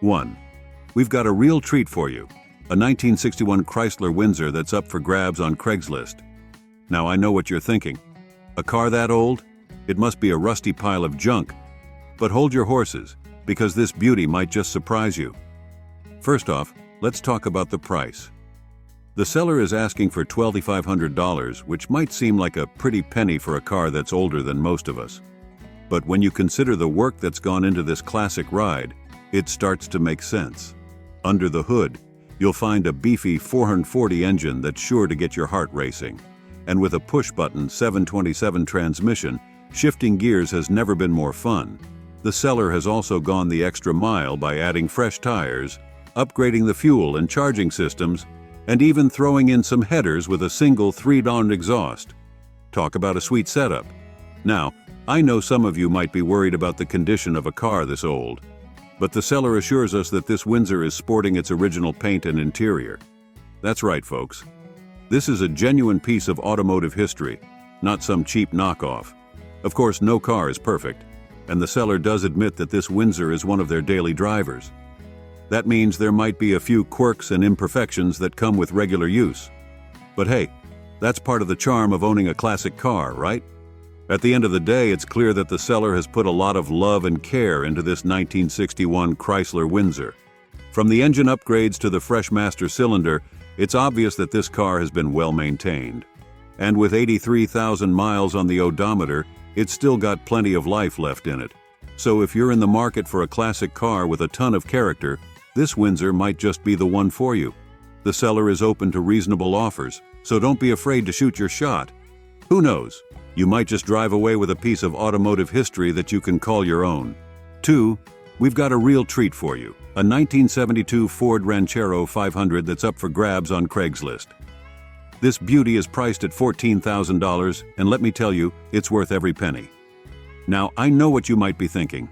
1. We've got a real treat for you. A 1961 Chrysler Windsor that's up for grabs on Craigslist. Now I know what you're thinking. A car that old? It must be a rusty pile of junk. But hold your horses, because this beauty might just surprise you. First off, let's talk about the price. The seller is asking for $2,500, which might seem like a pretty penny for a car that's older than most of us. But when you consider the work that's gone into this classic ride, it starts to make sense. Under the hood, you'll find a beefy 440 engine that's sure to get your heart racing. And with a push-button 727 transmission, shifting gears has never been more fun. The seller has also gone the extra mile by adding fresh tires, upgrading the fuel and charging systems, and even throwing in some headers with a single 3-down exhaust. Talk about a sweet setup. Now, I know some of you might be worried about the condition of a car this old, but the seller assures us that this Windsor is sporting its original paint and interior. That's right, folks. This is a genuine piece of automotive history, not some cheap knockoff. Of course, no car is perfect, and the seller does admit that this Windsor is one of their daily drivers. That means there might be a few quirks and imperfections that come with regular use. But hey, that's part of the charm of owning a classic car, right? At the end of the day, it's clear that the seller has put a lot of love and care into this 1961 Chrysler Windsor. From the engine upgrades to the fresh master cylinder, it's obvious that this car has been well maintained. And with 83,000 miles on the odometer, it's still got plenty of life left in it. So if you're in the market for a classic car with a ton of character, this Windsor might just be the one for you. The seller is open to reasonable offers, so don't be afraid to shoot your shot. Who knows? You might just drive away with a piece of automotive history that you can call your own. 2. We've got a real treat for you. A 1972 Ford Ranchero 500 that's up for grabs on Craigslist. This beauty is priced at $14,000, and let me tell you, it's worth every penny. Now, I know what you might be thinking.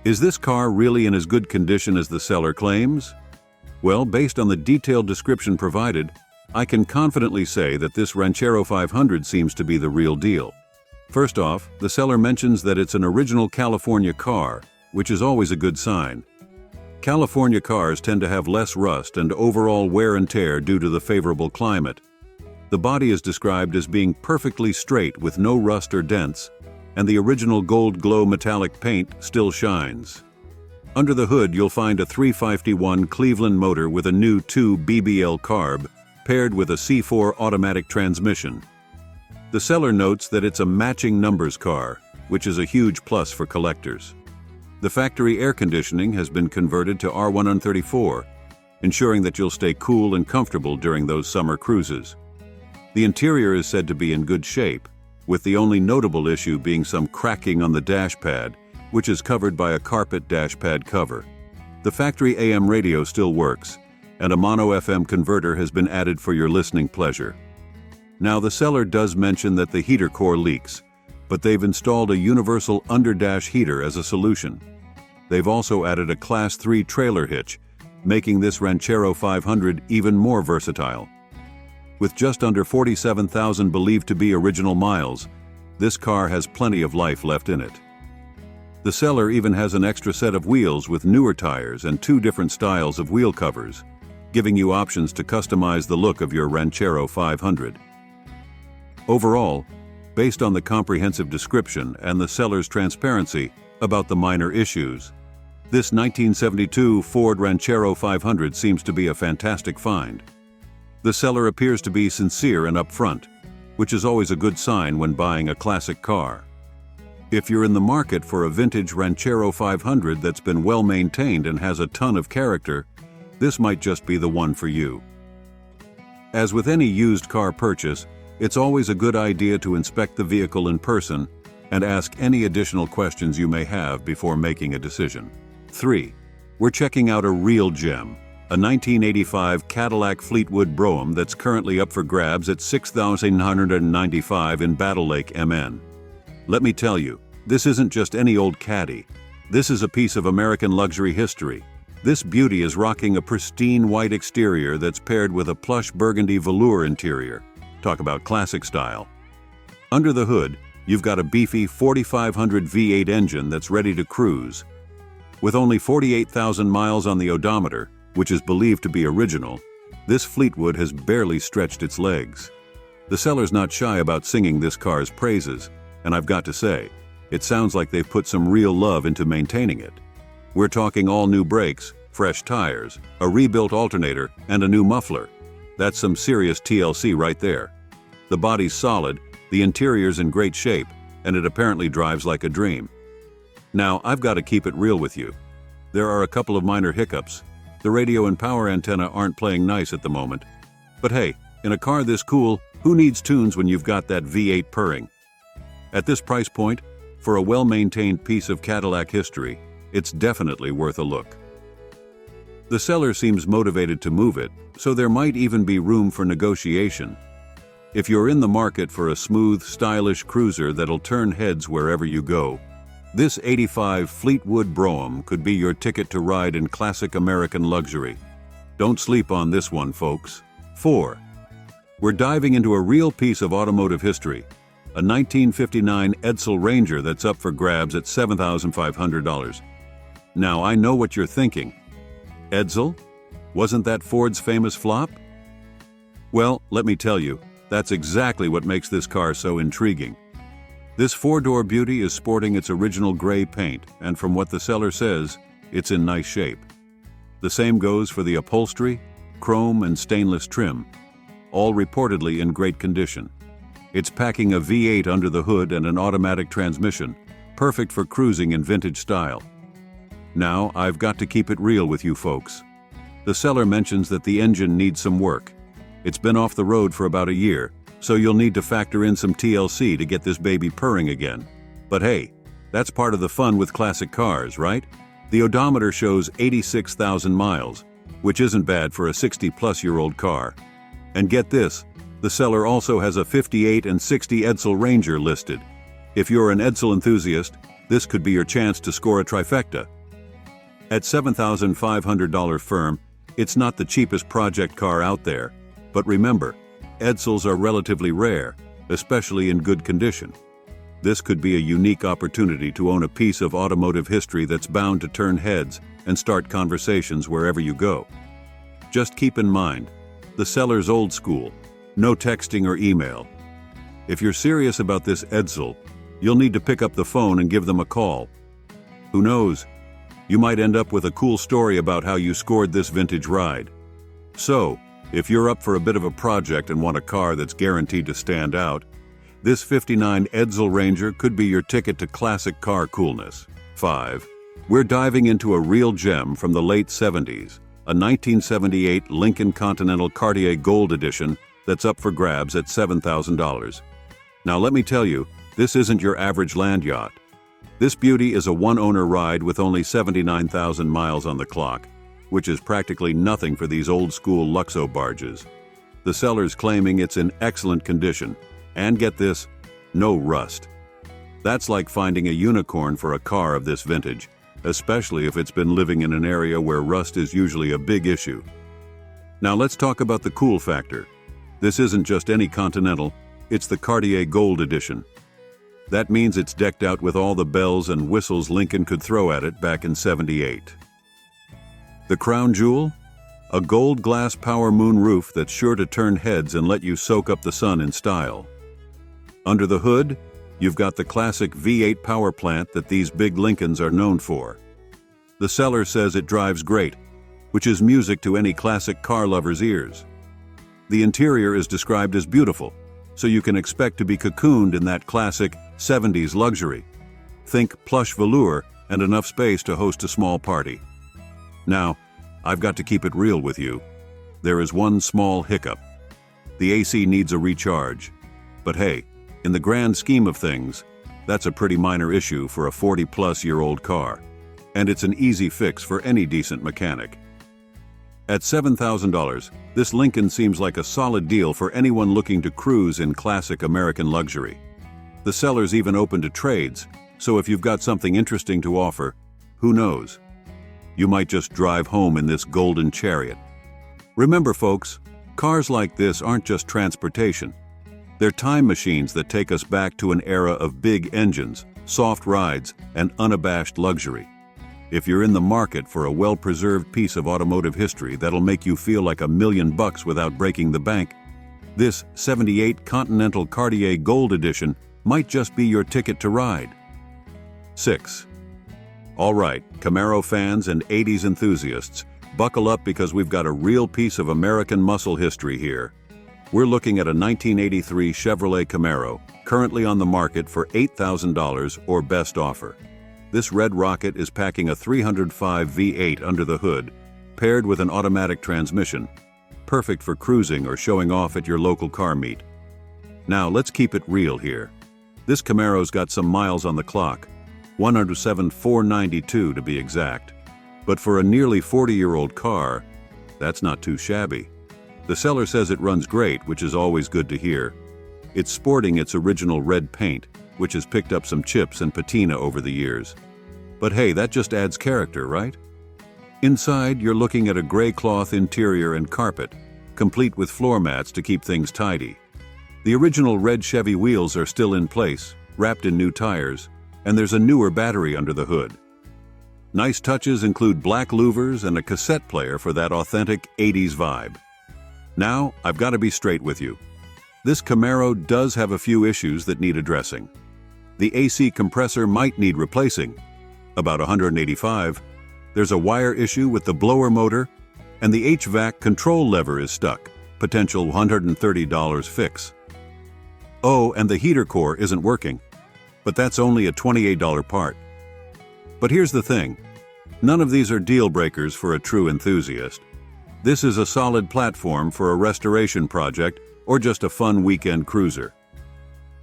Is this car really in as good condition as the seller claims? Well, based on the detailed description provided, I can confidently say that this Ranchero 500 seems to be the real deal. First off, the seller mentions that it's an original California car, which is always a good sign. California cars tend to have less rust and overall wear and tear due to the favorable climate. The body is described as being perfectly straight with no rust or dents, and the original gold glow metallic paint still shines. Under the hood, you'll find a 351 Cleveland motor with a new 2 BBL carb, paired with a C4 automatic transmission. The seller notes that it's a matching numbers car, which is a huge plus for collectors. The factory air conditioning has been converted to R134, ensuring that you'll stay cool and comfortable during those summer cruises. The interior is said to be in good shape, with the only notable issue being some cracking on the dash pad, which is covered by a carpet dash pad cover. The factory AM radio still works, and a mono FM converter has been added for your listening pleasure. Now, the seller does mention that the heater core leaks, but they've installed a universal under-dash heater as a solution. They've also added a Class 3 trailer hitch, making this Ranchero 500 even more versatile. With just under 47,000 believed to be original miles, this car has plenty of life left in it. The seller even has an extra set of wheels with newer tires and 2 different styles of wheel covers, giving you options to customize the look of your Ranchero 500. Overall, based on the comprehensive description and the seller's transparency about the minor issues, this 1972 Ford Ranchero 500 seems to be a fantastic find. The seller appears to be sincere and upfront, which is always a good sign when buying a classic car. If you're in the market for a vintage Ranchero 500 that's been well maintained and has a ton of character, this might just be the one for you. As with any used car purchase, it's always a good idea to inspect the vehicle in person and ask any additional questions you may have before making a decision. 3. We're checking out a real gem, a 1985 Cadillac Fleetwood Brougham that's currently up for grabs at $6,995 in Battle Lake, MN. Let me tell you, this isn't just any old caddy. This is a piece of American luxury history. This beauty is rocking a pristine white exterior that's paired with a plush burgundy velour interior. Talk about classic style. Under the hood, you've got a beefy 4500 V8 engine that's ready to cruise. With only 48,000 miles on the odometer, which is believed to be original, this Fleetwood has barely stretched its legs. The seller's not shy about singing this car's praises, and I've got to say, it sounds like they've put some real love into maintaining it. We're talking all new brakes, fresh tires, a rebuilt alternator, and a new muffler. That's some serious TLC right there. The body's solid, the interior's in great shape, and it apparently drives like a dream. Now, I've got to keep it real with you. There are a couple of minor hiccups. The radio and power antenna aren't playing nice at the moment. But hey, in a car this cool, who needs tunes when you've got that V8 purring? At this price point, for a well-maintained piece of Cadillac history, it's definitely worth a look. The seller seems motivated to move it, so there might even be room for negotiation. If you're in the market for a smooth, stylish cruiser that'll turn heads wherever you go, this '85 Fleetwood Brougham could be your ticket to ride in classic American luxury. Don't sleep on this one, folks. 4. We're diving into a real piece of automotive history, a 1959 Edsel Ranger that's up for grabs at $7,500. Now, I know what you're thinking. Edsel? Wasn't that Ford's famous flop? Well, let me tell you, that's exactly what makes this car so intriguing. This four-door beauty is sporting its original gray paint, and from what the seller says, it's in nice shape. The same goes for the upholstery, chrome, and stainless trim, all reportedly in great condition. It's packing a V8 under the hood and an automatic transmission, perfect for cruising in vintage style. Now, I've got to keep it real with you folks. The seller mentions that the engine needs some work. It's been off the road for about a year, so you'll need to factor in some TLC to get this baby purring again. But hey, that's part of the fun with classic cars, right? The odometer shows 86,000 miles, which isn't bad for a 60-plus-year-old car. And get this, the seller also has a 58 and 60 Edsel Ranger listed. If you're an Edsel enthusiast, this could be your chance to score a trifecta. At $7,500 firm, it's not the cheapest project car out there. But remember, Edsels are relatively rare, especially in good condition. This could be a unique opportunity to own a piece of automotive history that's bound to turn heads and start conversations wherever you go. Just keep in mind, the seller's old school, no texting or email. If you're serious about this Edsel, you'll need to pick up the phone and give them a call. Who knows? You might end up with a cool story about how you scored this vintage ride. So, if you're up for a bit of a project and want a car that's guaranteed to stand out, this '59 Edsel Ranger could be your ticket to classic car coolness. 5. We're diving into a real gem from the late '70s, a 1978 Lincoln Continental Cartier Gold Edition that's up for grabs at $7,000. Now let me tell you, this isn't your average land yacht. This beauty is a one-owner ride with only 79,000 miles on the clock, which is practically nothing for these old-school Luxo barges. The seller's claiming it's in excellent condition, and get this, no rust. That's like finding a unicorn for a car of this vintage, especially if it's been living in an area where rust is usually a big issue. Now let's talk about the cool factor. This isn't just any Continental, it's the Cartier Gold Edition. That means it's decked out with all the bells and whistles Lincoln could throw at it back in '78. The crown jewel? A gold glass power moon roof that's sure to turn heads and let you soak up the sun in style. Under the hood, you've got the classic V8 power plant that these big Lincolns are known for. The seller says it drives great, which is music to any classic car lover's ears. The interior is described as beautiful, so you can expect to be cocooned in that classic '70s luxury. Think plush velour and enough space to host a small party. Now, I've got to keep it real with you. There is one small hiccup. The AC needs a recharge. But hey, in the grand scheme of things, that's a pretty minor issue for a 40-plus-year-old car. And it's an easy fix for any decent mechanic. At $7,000, this Lincoln seems like a solid deal for anyone looking to cruise in classic American luxury. The seller's even open to trades, so if you've got something interesting to offer, who knows? You might just drive home in this golden chariot. Remember, folks, cars like this aren't just transportation. They're time machines that take us back to an era of big engines, soft rides, and unabashed luxury. If you're in the market for a well-preserved piece of automotive history that'll make you feel like $1 million without breaking the bank, this '78 Continental Cartier Gold Edition might just be your ticket to ride. 6. All right, Camaro fans and '80s enthusiasts, buckle up because we've got a real piece of American muscle history here. We're looking at a 1983 Chevrolet Camaro, currently on the market for $8,000 or best offer. This red rocket is packing a 305 V8 under the hood, paired with an automatic transmission, perfect for cruising or showing off at your local car meet. Now, let's keep it real here. This Camaro's got some miles on the clock, 107,492 to be exact. But for a nearly 40-year-old car, that's not too shabby. The seller says it runs great, which is always good to hear. It's sporting its original red paint, which has picked up some chips and patina over the years. But hey, that just adds character, right? Inside, you're looking at a gray cloth interior and carpet, complete with floor mats to keep things tidy. The original red Chevy wheels are still in place, wrapped in new tires, and there's a newer battery under the hood. Nice touches include black louvers and a cassette player for that authentic '80s vibe. Now, I've got to be straight with you. This Camaro does have a few issues that need addressing. The AC compressor might need replacing, about 185. There's a wire issue with the blower motor, and the HVAC control lever is stuck, potential $130 fix. Oh, and the heater core isn't working, but that's only a $28 part. But here's the thing, none of these are deal breakers for a true enthusiast. This is a solid platform for a restoration project or just a fun weekend cruiser.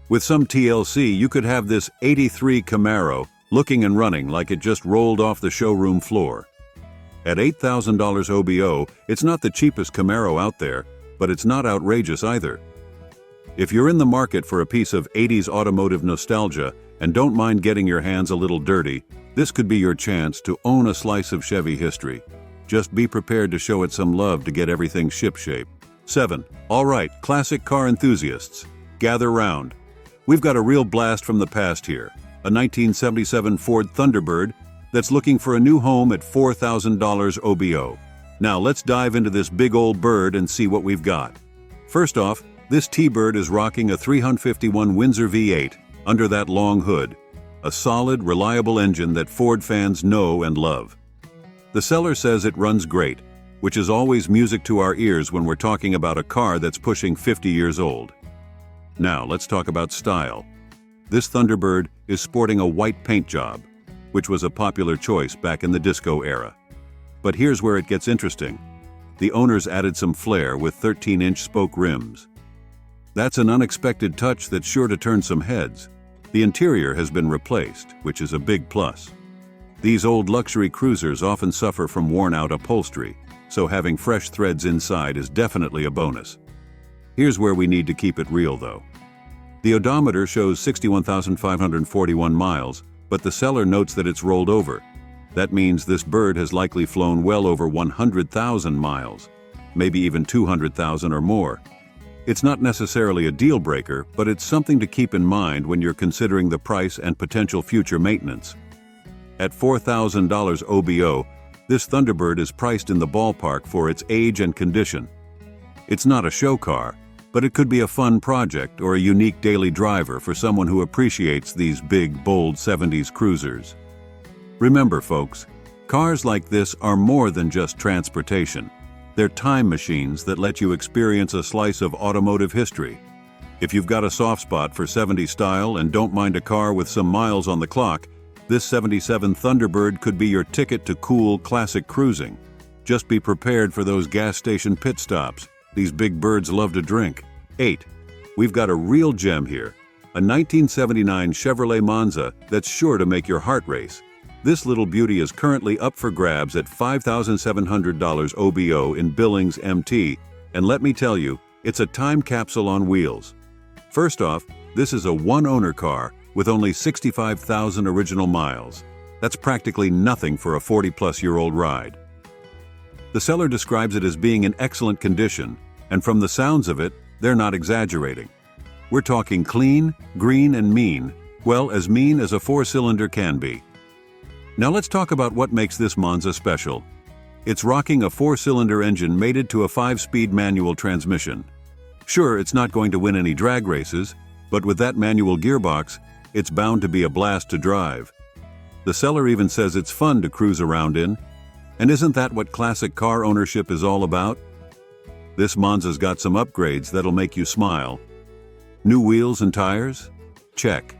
With some TLC, you could have this '83 Camaro looking and running like it just rolled off the showroom floor. At $8,000 OBO, it's not the cheapest Camaro out there, but it's not outrageous either. If you're in the market for a piece of '80s automotive nostalgia and don't mind getting your hands a little dirty, this could be your chance to own a slice of Chevy history. Just be prepared to show it some love to get everything shipshape. 7. All right, classic car enthusiasts, gather round. We've got a real blast from the past here, a 1977 Ford Thunderbird that's looking for a new home at $4,000 OBO. Now let's dive into this big old bird and see what we've got. First off, this T-Bird is rocking a 351 Windsor V8 under that long hood, a solid, reliable engine that Ford fans know and love. The seller says it runs great, which is always music to our ears when we're talking about a car that's pushing 50 years old. Now, let's talk about style. This Thunderbird is sporting a white paint job, which was a popular choice back in the disco era. But here's where it gets interesting. The owners added some flair with 13-inch spoke rims. That's an unexpected touch that's sure to turn some heads. The interior has been replaced, which is a big plus. These old luxury cruisers often suffer from worn-out upholstery, so having fresh threads inside is definitely a bonus. Here's where we need to keep it real, though. The odometer shows 61,541 miles, but the seller notes that it's rolled over. That means this bird has likely flown well over 100,000 miles, maybe even 200,000 or more. It's not necessarily a deal breaker, but it's something to keep in mind when you're considering the price and potential future maintenance. At $4,000 OBO, this Thunderbird is priced in the ballpark for its age and condition. It's not a show car, but it could be a fun project or a unique daily driver for someone who appreciates these big, bold '70s cruisers. Remember, folks, cars like this are more than just transportation. They're time machines that let you experience a slice of automotive history. If you've got a soft spot for '70s style and don't mind a car with some miles on the clock, this '77 Thunderbird could be your ticket to cool, classic cruising. Just be prepared for those gas station pit stops. These big birds love to drink. 8. We've got a real gem here, a 1979 Chevrolet Monza that's sure to make your heart race. This little beauty is currently up for grabs at $5,700 OBO in Billings, MT, and let me tell you, it's a time capsule on wheels. First off, this is a one-owner car with only 65,000 original miles. That's practically nothing for a 40-plus-year-old ride. The seller describes it as being in excellent condition, and from the sounds of it, they're not exaggerating. We're talking clean, green, and mean, well, as mean as a four-cylinder can be. Now let's talk about what makes this Monza special. It's rocking a 4-cylinder engine mated to a 5-speed manual transmission. Sure, it's not going to win any drag races, but with that manual gearbox, it's bound to be a blast to drive. The seller even says it's fun to cruise around in. And isn't that what classic car ownership is all about? This Monza's got some upgrades that'll make you smile. New wheels and tires? Check.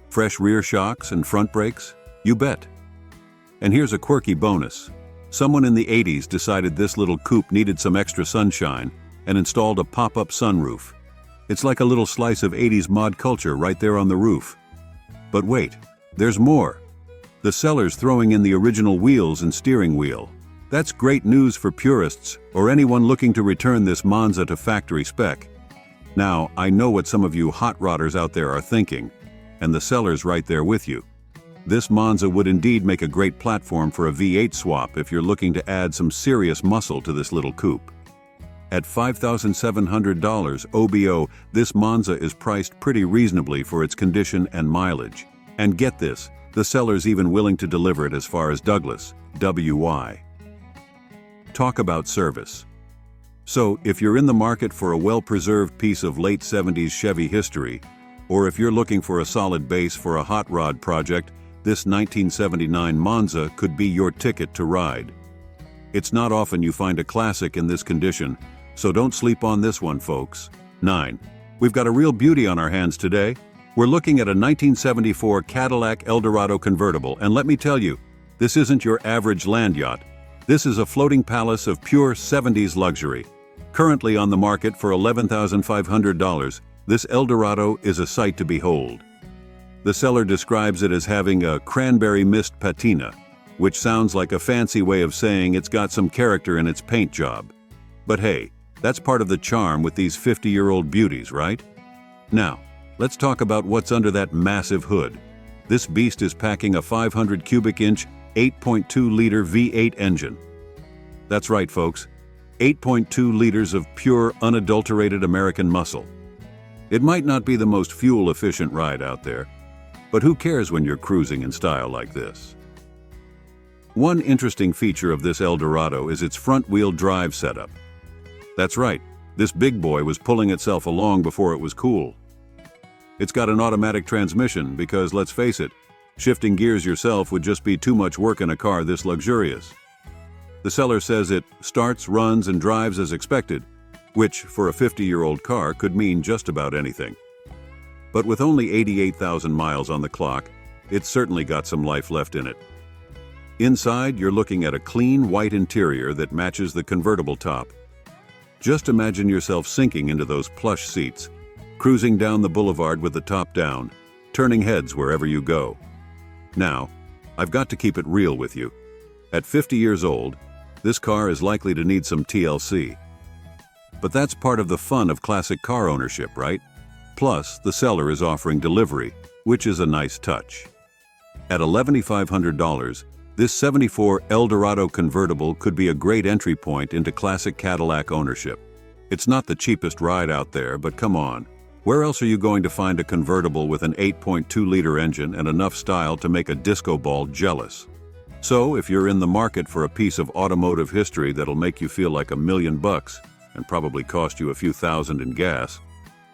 Fresh rear shocks and front brakes? You bet. And here's a quirky bonus. Someone in the 80s decided this little coupe needed some extra sunshine and installed a pop-up sunroof. It's like a little slice of 80s mod culture right there on the roof. But wait, there's more. The seller's throwing in the original wheels and steering wheel. That's great news for purists or anyone looking to return this Monza to factory spec. Now, I know what some of you hot rodders out there are thinking, and the seller's right there with you. This Monza would indeed make a great platform for a V8 swap if you're looking to add some serious muscle to this little coupe. At $5,700 OBO, this Monza is priced pretty reasonably for its condition and mileage. And get this, the seller's even willing to deliver it as far as Douglas, WY. Talk about service. So, if you're in the market for a well-preserved piece of late 70s Chevy history, or if you're looking for a solid base for a hot rod project, this 1979 Monza could be your ticket to ride. It's not often you find a classic in this condition, so don't sleep on this one, folks. 9. We've got a real beauty on our hands today. We're looking at a 1974 Cadillac Eldorado convertible, and let me tell you, this isn't your average land yacht. This is a floating palace of pure 70s luxury. Currently on the market for $11,500, this Eldorado is a sight to behold. The seller describes it as having a cranberry mist patina, which sounds like a fancy way of saying it's got some character in its paint job. But hey, that's part of the charm with these 50-year-old beauties, right? Now, let's talk about what's under that massive hood. This beast is packing a 500 cubic inch, 8.2-liter V8 engine. That's right, folks. 8.2 liters of pure, unadulterated American muscle. It might not be the most fuel-efficient ride out there, but who cares when you're cruising in style like this? One interesting feature of this Eldorado is its front-wheel drive setup. That's right, this big boy was pulling itself along before it was cool. It's got an automatic transmission because, let's face it, shifting gears yourself would just be too much work in a car this luxurious. The seller says it starts, runs, and drives as expected, which, for a 50-year-old car, could mean just about anything. But with only 88,000 miles on the clock, it's certainly got some life left in it. Inside, you're looking at a clean white interior that matches the convertible top. Just imagine yourself sinking into those plush seats, cruising down the boulevard with the top down, turning heads wherever you go. Now, I've got to keep it real with you. At 50 years old, this car is likely to need some TLC. But that's part of the fun of classic car ownership, right? Plus, the seller is offering delivery, which is a nice touch. At $11,500, this '74 Eldorado convertible could be a great entry point into classic Cadillac ownership. It's not the cheapest ride out there, but come on. Where else are you going to find a convertible with an 8.2-liter engine and enough style to make a disco ball jealous? So, if you're in the market for a piece of automotive history that'll make you feel like $1 million and probably cost you a few thousand in gas,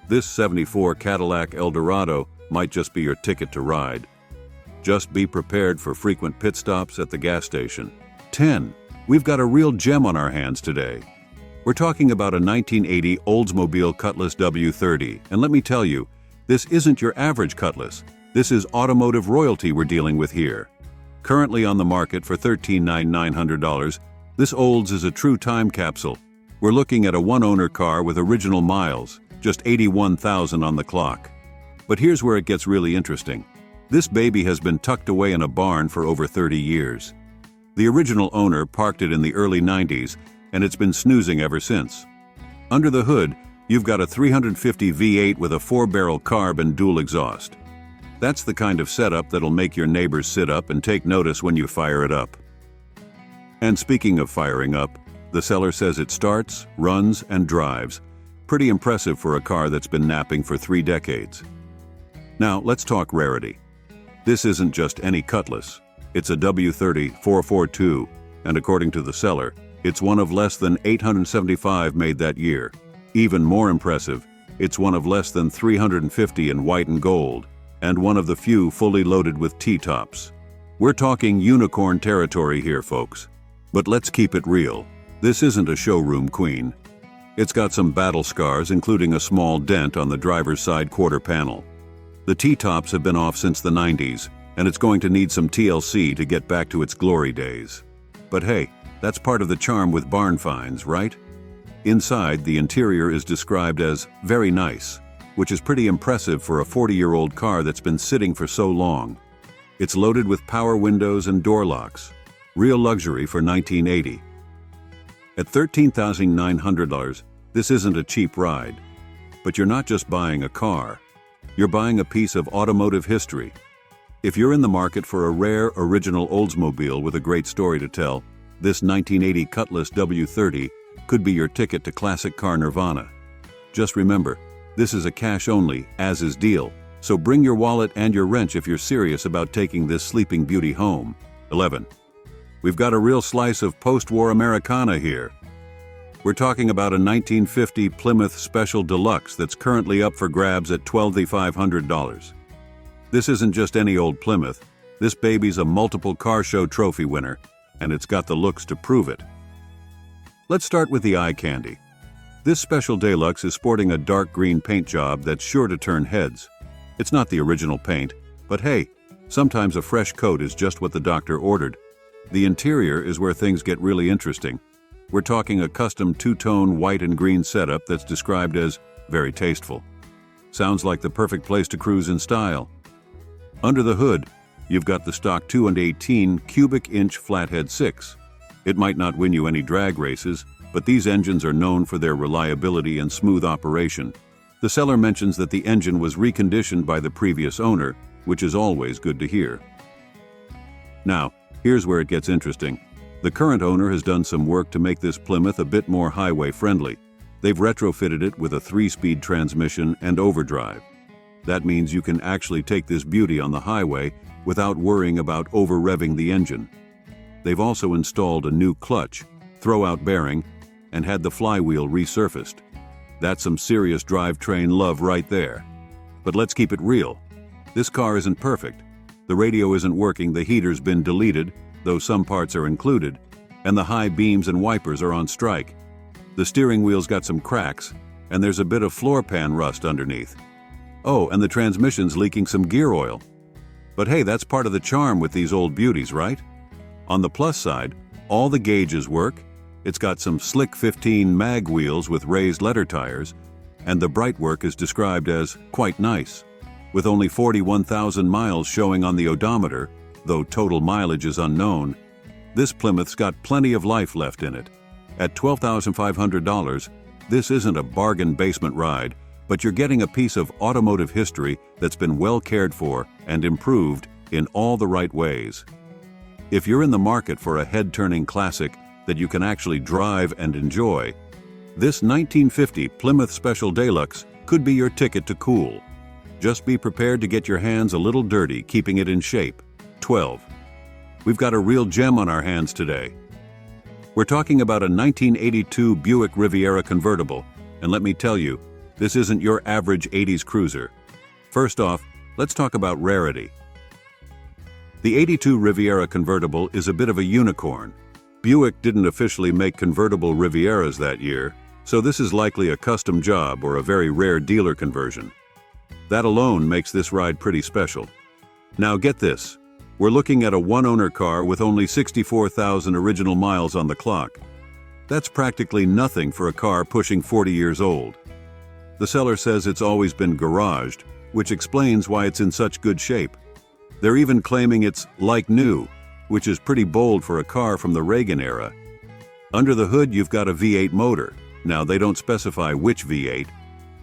this '74 Cadillac Eldorado might just be your ticket to ride. Just be prepared for frequent pit stops at the gas station. 10. We've got a real gem on our hands today. We're talking about a 1980 Oldsmobile Cutlass W30, and let me tell you, this isn't your average Cutlass. This is automotive royalty we're dealing with here. Currently on the market for $13,900, this Olds is a true time capsule. We're looking at a one-owner car with original miles, just 81,000 on the clock. But here's where it gets really interesting. This baby has been tucked away in a barn for over 30 years. The original owner parked it in the early 90s, and it's been snoozing ever since. Under the hood, you've got a 350 V8 with a 4-barrel carb and dual exhaust. That's the kind of setup that'll make your neighbors sit up and take notice when you fire it up. And speaking of firing up, the seller says it starts, runs, and drives. Pretty impressive for a car that's been napping for 3 decades. Now, let's talk rarity. This isn't just any Cutlass. It's a W30 442, and according to the seller, it's one of less than 875 made that year. Even more impressive, it's one of less than 350 in white and gold, and one of the few fully loaded with T-tops. We're talking unicorn territory here, folks. But let's keep it real. This isn't a showroom queen. It's got some battle scars, including a small dent on the driver's side quarter panel. The T-tops have been off since the 90s, and it's going to need some TLC to get back to its glory days. But hey, that's part of the charm with barn finds, right? Inside, the interior is described as very nice, which is pretty impressive for a 40-year-old car that's been sitting for so long. It's loaded with power windows and door locks. Real luxury for 1980. At $13,900, this isn't a cheap ride. But you're not just buying a car. You're buying a piece of automotive history. If you're in the market for a rare, original Oldsmobile with a great story to tell, this 1980 Cutlass W30 could be your ticket to classic car nirvana. Just remember, this is a cash-only, as-is deal, so bring your wallet and your wrench if you're serious about taking this sleeping beauty home. 11. We've got a real slice of post-war Americana here. We're talking about a 1950 Plymouth Special Deluxe that's currently up for grabs at $12,500. This isn't just any old Plymouth. This baby's a multiple car show trophy winner, and it's got the looks to prove it. Let's start with the eye candy. This Special Deluxe is sporting a dark green paint job that's sure to turn heads. It's not the original paint, but hey, sometimes a fresh coat is just what the doctor ordered. The interior is where things get really interesting. We're talking a custom two-tone white and green setup that's described as very tasteful. Sounds like the perfect place to cruise in style. Under the hood, you've got the stock 2 18 cubic inch flathead 6. It might not win you any drag races, but these engines are known for their reliability and smooth operation. The seller mentions that the engine was reconditioned by the previous owner, which is always good to hear. Now, here's where it gets interesting. The current owner has done some work to make this Plymouth a bit more highway-friendly. They've retrofitted it with a 3-speed transmission and overdrive. That means you can actually take this beauty on the highway without worrying about over-revving the engine. They've also installed a new clutch, throw-out bearing, and had the flywheel resurfaced. That's some serious drivetrain love right there. But let's keep it real. This car isn't perfect. The radio isn't working, the heater's been deleted, though some parts are included, and the high beams and wipers are on strike. The steering wheel's got some cracks, and there's a bit of floor pan rust underneath. Oh, and the transmission's leaking some gear oil. But hey, that's part of the charm with these old beauties, right? On the plus side, all the gauges work. It's got some slick 15 mag wheels with raised letter tires, and the bright work is described as quite nice. With only 41,000 miles showing on the odometer, though total mileage is unknown, this Plymouth's got plenty of life left in it. At $12,500, this isn't a bargain basement ride, but you're getting a piece of automotive history that's been well cared for and improved in all the right ways. If you're in the market for a head-turning classic that you can actually drive and enjoy, this 1950 Plymouth Special Deluxe could be your ticket to cool. Just be prepared to get your hands a little dirty keeping it in shape. 12. We've got a real gem on our hands today. We're talking about a 1982 Buick Riviera convertible, and let me tell you, this isn't your average 80s cruiser. First off, let's talk about rarity. The 82 Riviera convertible is a bit of a unicorn. Buick didn't officially make convertible Rivieras that year, so this is likely a custom job or a very rare dealer conversion. That alone makes this ride pretty special. Now get this. We're looking at a one-owner car with only 64,000 original miles on the clock. That's practically nothing for a car pushing 40 years old. The seller says it's always been garaged, which explains why it's in such good shape. They're even claiming it's like new, which is pretty bold for a car from the Reagan era. Under the hood, you've got a V8 motor. Now, they don't specify which V8,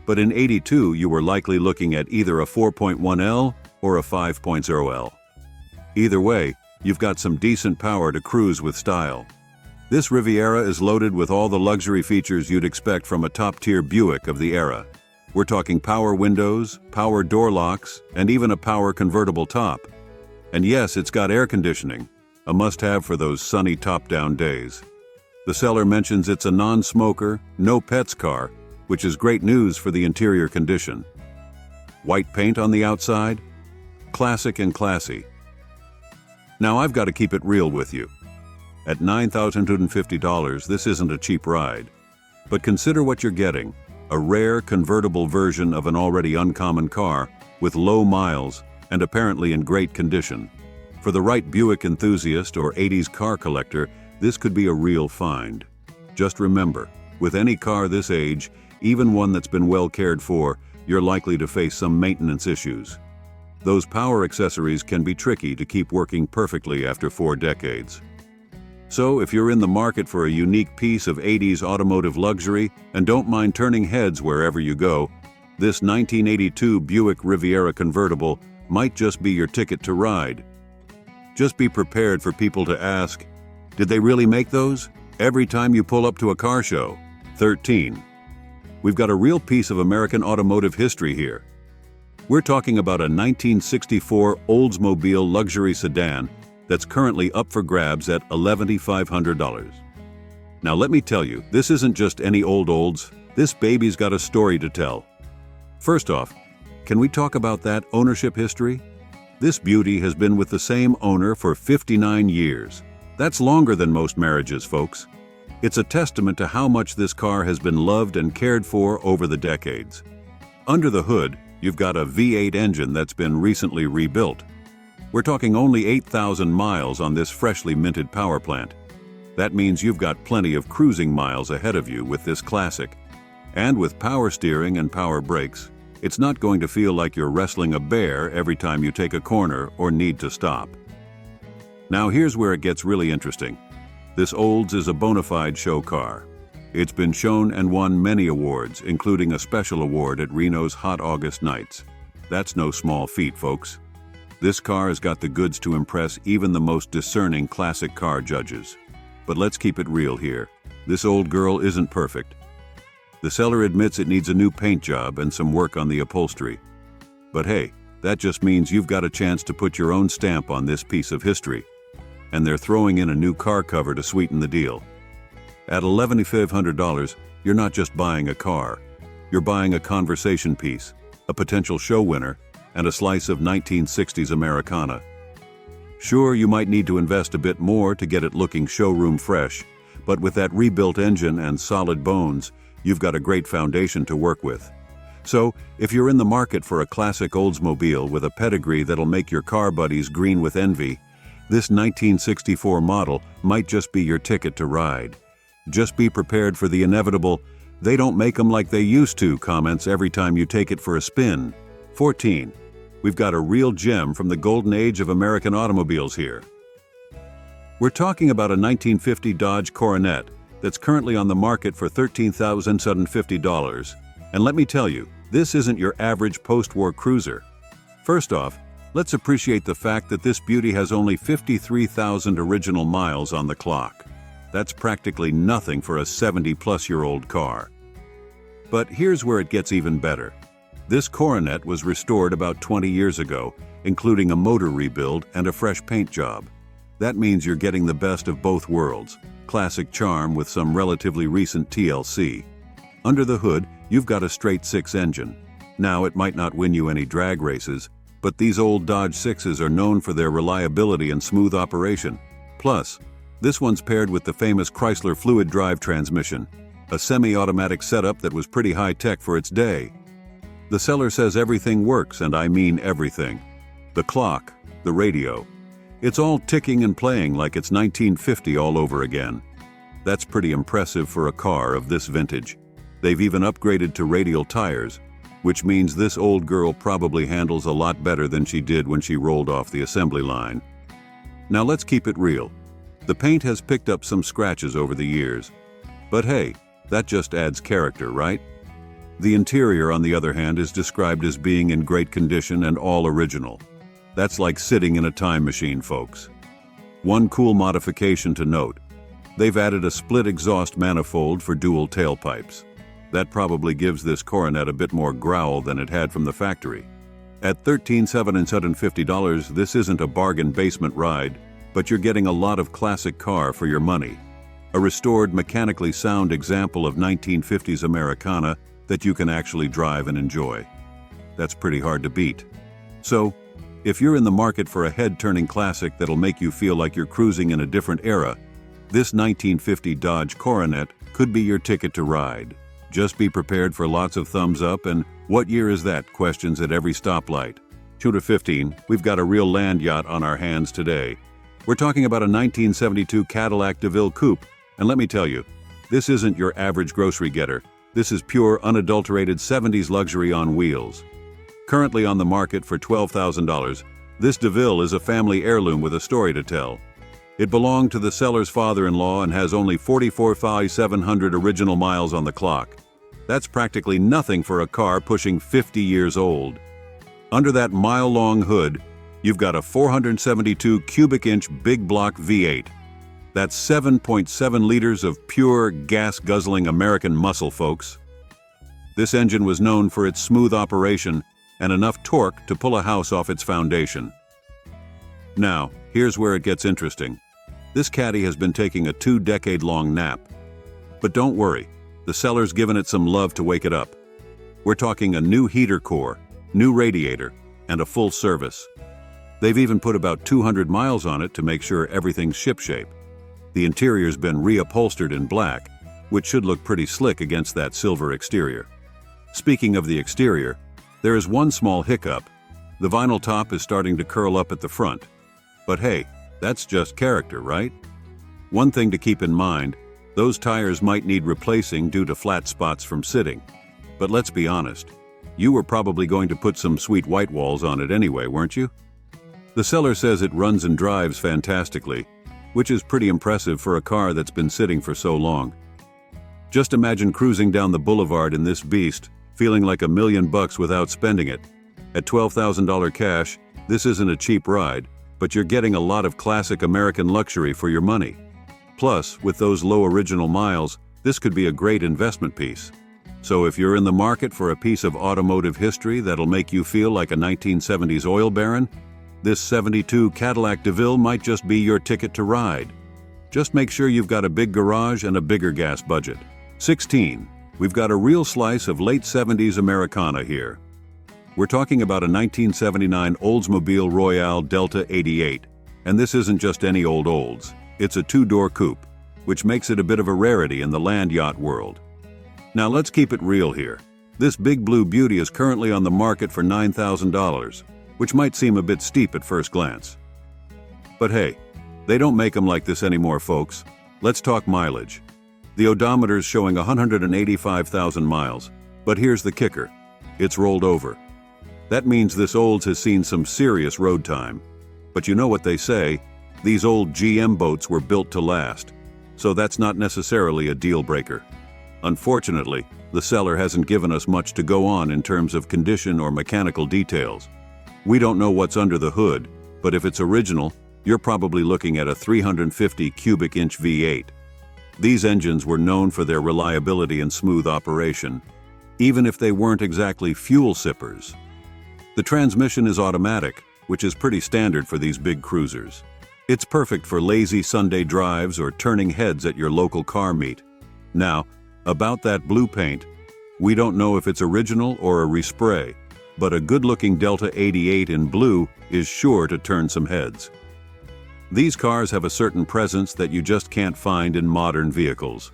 but in 82, you were likely looking at either a 4.1L or a 5.0L. Either way, you've got some decent power to cruise with style. This Riviera is loaded with all the luxury features you'd expect from a top-tier Buick of the era. We're talking power windows, power door locks, and even a power convertible top. And yes, it's got air conditioning, a must-have for those sunny top-down days. The seller mentions it's a non-smoker, no-pets car, which is great news for the interior condition. White paint on the outside? Classic and classy. Now I've got to keep it real with you. At $9,250, this isn't a cheap ride. But consider what you're getting, a rare convertible version of an already uncommon car with low miles and apparently in great condition. For the right Buick enthusiast or 80s car collector, this could be a real find. Just remember, with any car this age, even one that's been well cared for, you're likely to face some maintenance issues. Those power accessories can be tricky to keep working perfectly after 4 decades. So if you're in the market for a unique piece of 80s automotive luxury and don't mind turning heads wherever you go, this 1982 Buick Riviera convertible might just be your ticket to ride. Just be prepared for people to ask, "Did they really make those?" every time you pull up to a car show. 13. We've got a real piece of American automotive history here. We're talking about a 1964 Oldsmobile luxury sedan that's currently up for grabs at $11,500. Now let me tell you, this isn't just any old Olds. This baby's got a story to tell. First off, can we talk about that ownership history? This beauty has been with the same owner for 59 years. That's longer than most marriages, folks. It's a testament to how much this car has been loved and cared for over the decades. Under the hood, you've got a V8 engine that's been recently rebuilt. We're talking only 8,000 miles on this freshly minted power plant. That means you've got plenty of cruising miles ahead of you with this classic. And with power steering and power brakes, it's not going to feel like you're wrestling a bear every time you take a corner or need to stop. Now here's where it gets really interesting. This Olds is a bona fide show car. It's been shown and won many awards, including a special award at Reno's Hot August Nights. That's no small feat, folks. This car has got the goods to impress even the most discerning classic car judges. But let's keep it real here. This old girl isn't perfect. The seller admits it needs a new paint job and some work on the upholstery. But hey, that just means you've got a chance to put your own stamp on this piece of history. And they're throwing in a new car cover to sweeten the deal. At $11,500, you're not just buying a car. You're buying a conversation piece, a potential show winner, and a slice of 1960s Americana. Sure, you might need to invest a bit more to get it looking showroom fresh, but with that rebuilt engine and solid bones, you've got a great foundation to work with. So, if you're in the market for a classic Oldsmobile with a pedigree that'll make your car buddies green with envy, this 1964 model might just be your ticket to ride. Just be prepared for the inevitable, "They don't make them like they used to" comments every time you take it for a spin. 14. We've got a real gem from the golden age of American automobiles here. We're talking about a 1950 Dodge Coronet that's currently on the market for $13,750. And let me tell you, this isn't your average post-war cruiser. First off, let's appreciate the fact that this beauty has only 53,000 original miles on the clock. That's practically nothing for a 70-plus-year-old car. But here's where it gets even better. This Coronet was restored about 20 years ago, including a motor rebuild and a fresh paint job. That means you're getting the best of both worlds, classic charm with some relatively recent TLC. Under the hood, you've got a straight 6 engine. Now, it might not win you any drag races, but these old Dodge 6s are known for their reliability and smooth operation. Plus, this one's paired with the famous Chrysler fluid drive transmission, a semi-automatic setup that was pretty high-tech for its day. The seller says everything works, and I mean everything. The clock, the radio. It's all ticking and playing like it's 1950 all over again. That's pretty impressive for a car of this vintage. They've even upgraded to radial tires, which means this old girl probably handles a lot better than she did when she rolled off the assembly line. Now let's keep it real. The paint has picked up some scratches over the years. But hey, that just adds character, right? The interior, on the other hand, is described as being in great condition and all original. That's like sitting in a time machine, folks. One cool modification to note: they've added a split exhaust manifold for dual tailpipes. That probably gives this Coronet a bit more growl than it had from the factory. At $13,750, this isn't a bargain basement ride, but you're getting a lot of classic car for your money. A restored, mechanically sound example of 1950s Americana that you can actually drive and enjoy. That's pretty hard to beat. So, if you're in the market for a head-turning classic that'll make you feel like you're cruising in a different era, this 1950 Dodge Coronet could be your ticket to ride. Just be prepared for lots of thumbs up and "what year is that?" questions at every stoplight. 2 to 15, we've got a real land yacht on our hands today. We're talking about a 1972 Cadillac DeVille Coupe, and let me tell you, this isn't your average grocery getter. This is pure, unadulterated 70s luxury on wheels. Currently on the market for $12,000, this DeVille is a family heirloom with a story to tell. It belonged to the seller's father-in-law and has only 44,700 original miles on the clock. That's practically nothing for a car pushing 50 years old. Under that mile-long hood, you've got a 472 cubic inch big block V8. That's 7.7 liters of pure, gas-guzzling American muscle, folks. This engine was known for its smooth operation and enough torque to pull a house off its foundation. Now, here's where it gets interesting. This caddy has been taking a 2-decade-long nap. But don't worry, the seller's given it some love to wake it up. We're talking a new heater core, new radiator, and a full service. They've even put about 200 miles on it to make sure everything's shipshape. The interior's been reupholstered in black, which should look pretty slick against that silver exterior. Speaking of the exterior, there is one small hiccup. The vinyl top is starting to curl up at the front. But hey, that's just character, right? One thing to keep in mind, those tires might need replacing due to flat spots from sitting. But let's be honest, you were probably going to put some sweet white walls on it anyway, weren't you? The seller says it runs and drives fantastically, which is pretty impressive for a car that's been sitting for so long. Just imagine cruising down the boulevard in this beast, feeling like $1 million without spending it. At $12,000 cash, this isn't a cheap ride, but you're getting a lot of classic American luxury for your money. Plus, with those low original miles, this could be a great investment piece. So if you're in the market for a piece of automotive history that'll make you feel like a 1970s oil baron, this 72 Cadillac DeVille might just be your ticket to ride. Just make sure you've got a big garage and a bigger gas budget. 16. We've got a real slice of late 70s Americana here. We're talking about a 1979 Oldsmobile Royale Delta 88. And this isn't just any old Olds. It's a 2-door coupe, which makes it a bit of a rarity in the land yacht world. Now let's keep it real here. This big blue beauty is currently on the market for $9,000, which might seem a bit steep at first glance. But hey, they don't make them like this anymore, folks. Let's talk mileage. The odometer's showing 185,000 miles, but here's the kicker. It's rolled over. That means this Olds has seen some serious road time. But you know what they say, these old GM boats were built to last, so that's not necessarily a deal breaker. Unfortunately, the seller hasn't given us much to go on in terms of condition or mechanical details. We don't know what's under the hood, but if it's original, you're probably looking at a 350 cubic inch V8. These engines were known for their reliability and smooth operation, even if they weren't exactly fuel sippers. The transmission is automatic, which is pretty standard for these big cruisers. It's perfect for lazy Sunday drives or turning heads at your local car meet. Now, about that blue paint, we don't know if it's original or a respray, but a good-looking Delta 88 in blue is sure to turn some heads. These cars have a certain presence that you just can't find in modern vehicles.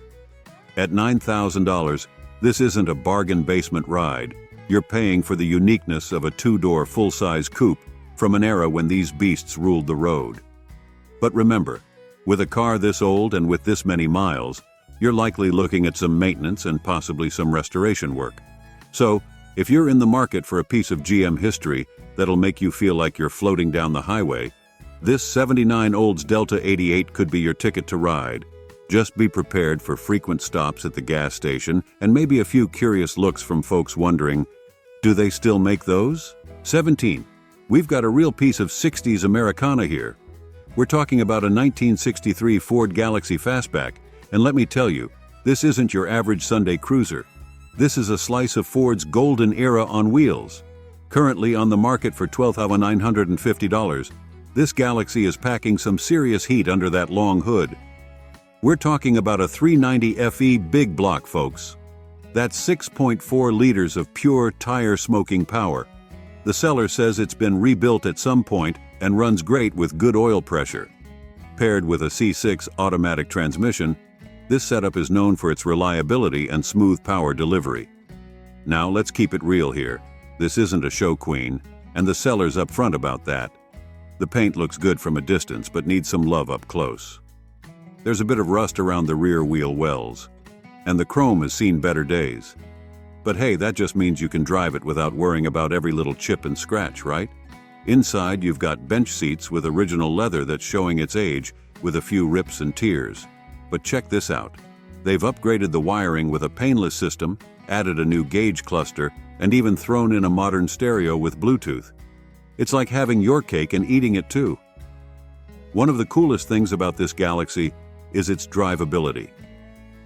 At $9,000, this isn't a bargain basement ride. You're paying for the uniqueness of a 2-door full-size coupe from an era when these beasts ruled the road. But remember, with a car this old and with this many miles, you're likely looking at some maintenance and possibly some restoration work. So, if you're in the market for a piece of GM history that'll make you feel like you're floating down the highway, this 79 Olds Delta 88 could be your ticket to ride. Just be prepared for frequent stops at the gas station and maybe a few curious looks from folks wondering, do they still make those? 17. We've got a real piece of 60s Americana here. We're talking about a 1963 Ford Galaxie Fastback, and let me tell you, this isn't your average Sunday cruiser. This is a slice of Ford's golden era on wheels. Currently on the market for $12,950, this Galaxy is packing some serious heat under that long hood. We're talking about a 390 FE big block, folks. That's 6.4 liters of pure tire-smoking power. The seller says it's been rebuilt at some point and runs great with good oil pressure. Paired with a C6 automatic transmission, this setup is known for its reliability and smooth power delivery. Now let's keep it real here. This isn't a show queen, and the seller's upfront about that. The paint looks good from a distance but needs some love up close. There's a bit of rust around the rear wheel wells, and the chrome has seen better days. But hey, that just means you can drive it without worrying about every little chip and scratch, right? Inside, you've got bench seats with original leather that's showing its age, with a few rips and tears. But check this out. They've upgraded the wiring with a painless system, added a new gauge cluster, and even thrown in a modern stereo with Bluetooth. It's like having your cake and eating it too. One of the coolest things about this Galaxy is its drivability.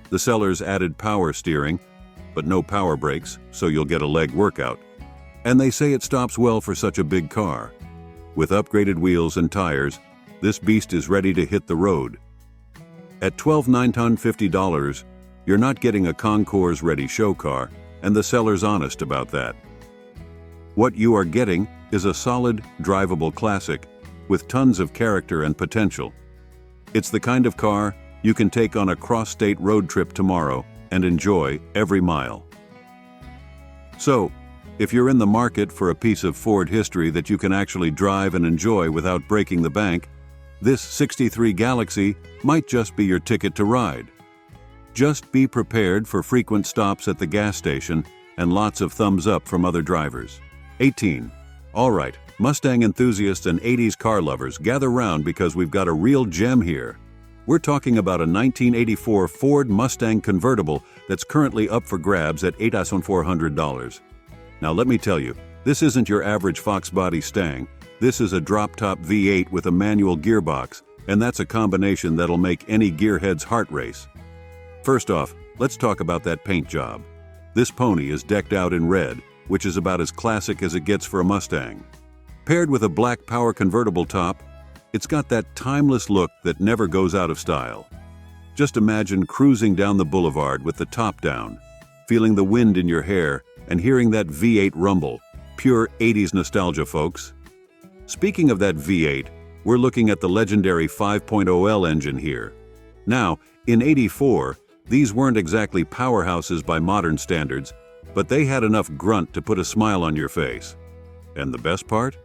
The sellers added power steering, but no power brakes, so you'll get a leg workout. And they say it stops well for such a big car. With upgraded wheels and tires, this beast is ready to hit the road. At $12,950, you're not getting a concours-ready show car, and the seller's honest about that. What you are getting is a solid, drivable classic with tons of character and potential. It's the kind of car you can take on a cross-state road trip tomorrow and enjoy every mile. So, if you're in the market for a piece of Ford history that you can actually drive and enjoy without breaking the bank, this '63 Galaxy might just be your ticket to ride. Just be prepared for frequent stops at the gas station and lots of thumbs up from other drivers. 18. All right, Mustang enthusiasts and 80s car lovers, gather round because we've got a real gem here. We're talking about a 1984 Ford Mustang convertible that's currently up for grabs at $8,400. Now let me tell you, this isn't your average Fox body Stang. This is a drop-top V8 with a manual gearbox, and that's a combination that'll make any gearhead's heart race. First off, let's talk about that paint job. This pony is decked out in red, which is about as classic as it gets for a Mustang. Paired with a black power convertible top, it's got that timeless look that never goes out of style. Just imagine cruising down the boulevard with the top down, feeling the wind in your hair and hearing that V8 rumble. Pure 80s nostalgia, folks. Speaking of that V8, we're looking at the legendary 5.0L engine here. Now, in '84, these weren't exactly powerhouses by modern standards, but they had enough grunt to put a smile on your face. And the best part?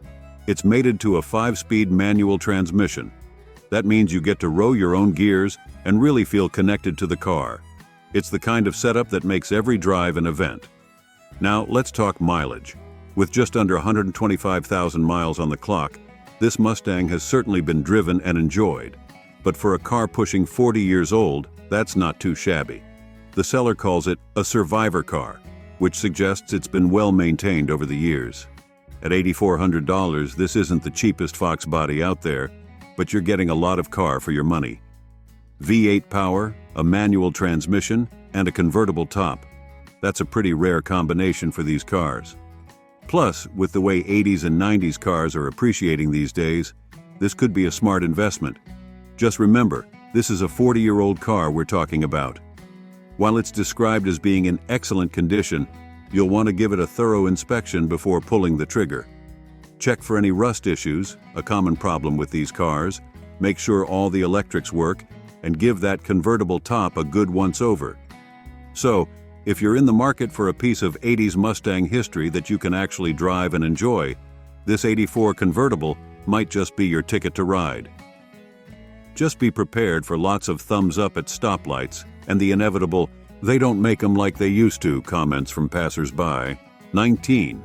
It's mated to a 5-speed manual transmission. That means you get to row your own gears and really feel connected to the car. It's the kind of setup that makes every drive an event. Now, let's talk mileage. With just under 125,000 miles on the clock, this Mustang has certainly been driven and enjoyed. But for a car pushing 40 years old, that's not too shabby. The seller calls it a survivor car, which suggests it's been well maintained over the years. At $8,400, this isn't the cheapest Fox body out there, but you're getting a lot of car for your money. V8 power, a manual transmission, and a convertible top. That's a pretty rare combination for these cars. Plus, with the way 80s and 90s cars are appreciating these days, this could be a smart investment. Just remember, this is a 40-year-old car we're talking about. While it's described as being in excellent condition, you'll want to give it a thorough inspection before pulling the trigger. Check for any rust issues, a common problem with these cars, make sure all the electrics work, and give that convertible top a good once-over. So, if you're in the market for a piece of 80s Mustang history that you can actually drive and enjoy, this '84 convertible might just be your ticket to ride. Just be prepared for lots of thumbs up at stoplights and the inevitable "they don't make 'em like they used to" comments from passers-by. 19.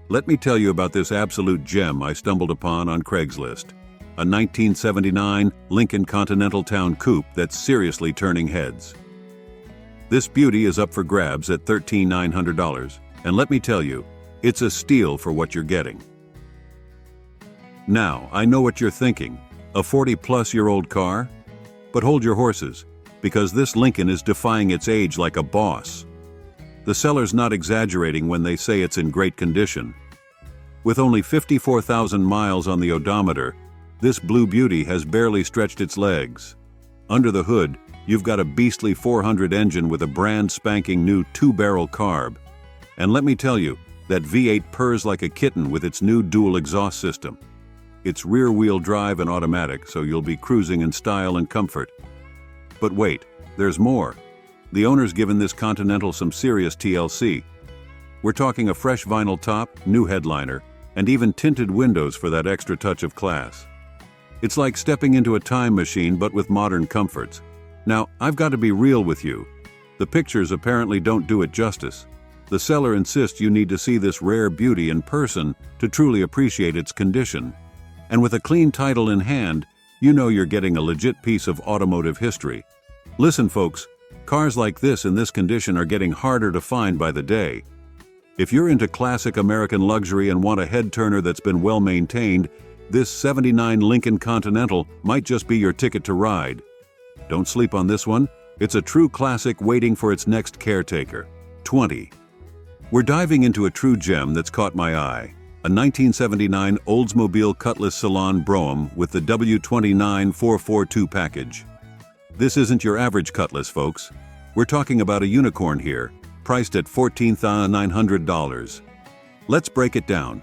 Let me tell you about this absolute gem I stumbled upon on Craigslist. A 1979 Lincoln Continental Town Coupe that's seriously turning heads. This beauty is up for grabs at $13,900, and let me tell you, it's a steal for what you're getting. Now, I know what you're thinking, a 40-plus-year-old car? But hold your horses, because this Lincoln is defying its age like a boss. The seller's not exaggerating when they say it's in great condition. With only 54,000 miles on the odometer, this Blue Beauty has barely stretched its legs. Under the hood, you've got a beastly 400 engine with a brand spanking new 2-barrel carb. And let me tell you, that V8 purrs like a kitten with its new dual exhaust system. It's rear-wheel drive and automatic, so you'll be cruising in style and comfort. But wait, there's more. The owner's given this Continental some serious TLC. We're talking a fresh vinyl top, new headliner, and even tinted windows for that extra touch of class. It's like stepping into a time machine but with modern comforts. Now, I've got to be real with you. The pictures apparently don't do it justice. The seller insists you need to see this rare beauty in person to truly appreciate its condition. And with a clean title in hand, you know you're getting a legit piece of automotive history. Listen, folks, cars like this in this condition are getting harder to find by the day. If you're into classic American luxury and want a head-turner that's been well maintained, this '79 Lincoln Continental might just be your ticket to ride. Don't sleep on this one. It's a true classic waiting for its next caretaker. 20. We're diving into a true gem that's caught my eye. A 1979 Oldsmobile Cutlass Salon Brougham with the W29442 package. This isn't your average Cutlass, folks. We're talking about a unicorn here, priced at $14,900. Let's break it down.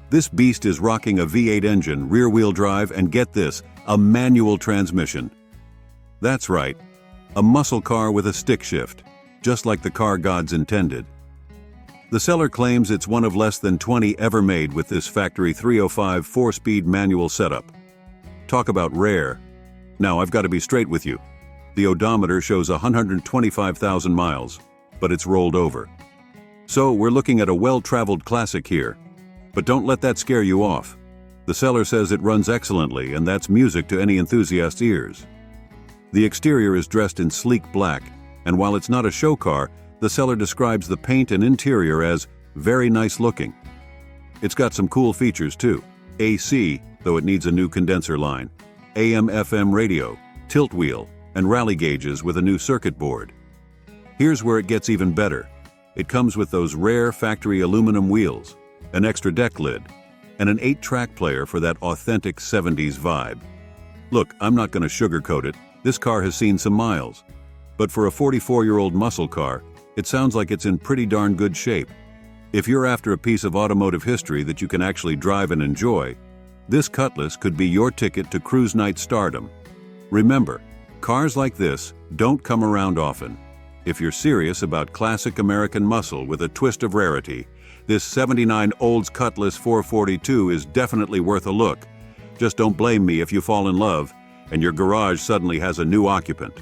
This beast is rocking a V8 engine, rear-wheel drive, and get this, a manual transmission. That's right, a muscle car with a stick shift, just like the car gods intended. The seller claims it's one of less than 20 ever made with this factory 305 4-speed manual setup. Talk about rare. Now, I've got to be straight with you. The odometer shows 125,000 miles, but it's rolled over. So we're looking at a well-traveled classic here. But don't let that scare you off. The seller says it runs excellently, and that's music to any enthusiast's ears. The exterior is dressed in sleek black, and while it's not a show car, the seller describes the paint and interior as very nice looking. It's got some cool features too. AC, though it needs a new condenser line, AM/FM radio, tilt wheel, and rally gauges with a new circuit board. Here's where it gets even better. It comes with those rare factory aluminum wheels, an extra deck lid, and an 8-track player for that authentic 70s vibe. Look, I'm not going to sugarcoat it. This car has seen some miles. But for a 44-year-old muscle car, it sounds like it's in pretty darn good shape. If you're after a piece of automotive history that you can actually drive and enjoy, this Cutlass could be your ticket to cruise night stardom. Remember, cars like this don't come around often. If you're serious about classic American muscle with a twist of rarity, this '79 Olds Cutlass 442 is definitely worth a look. Just don't blame me if you fall in love and your garage suddenly has a new occupant.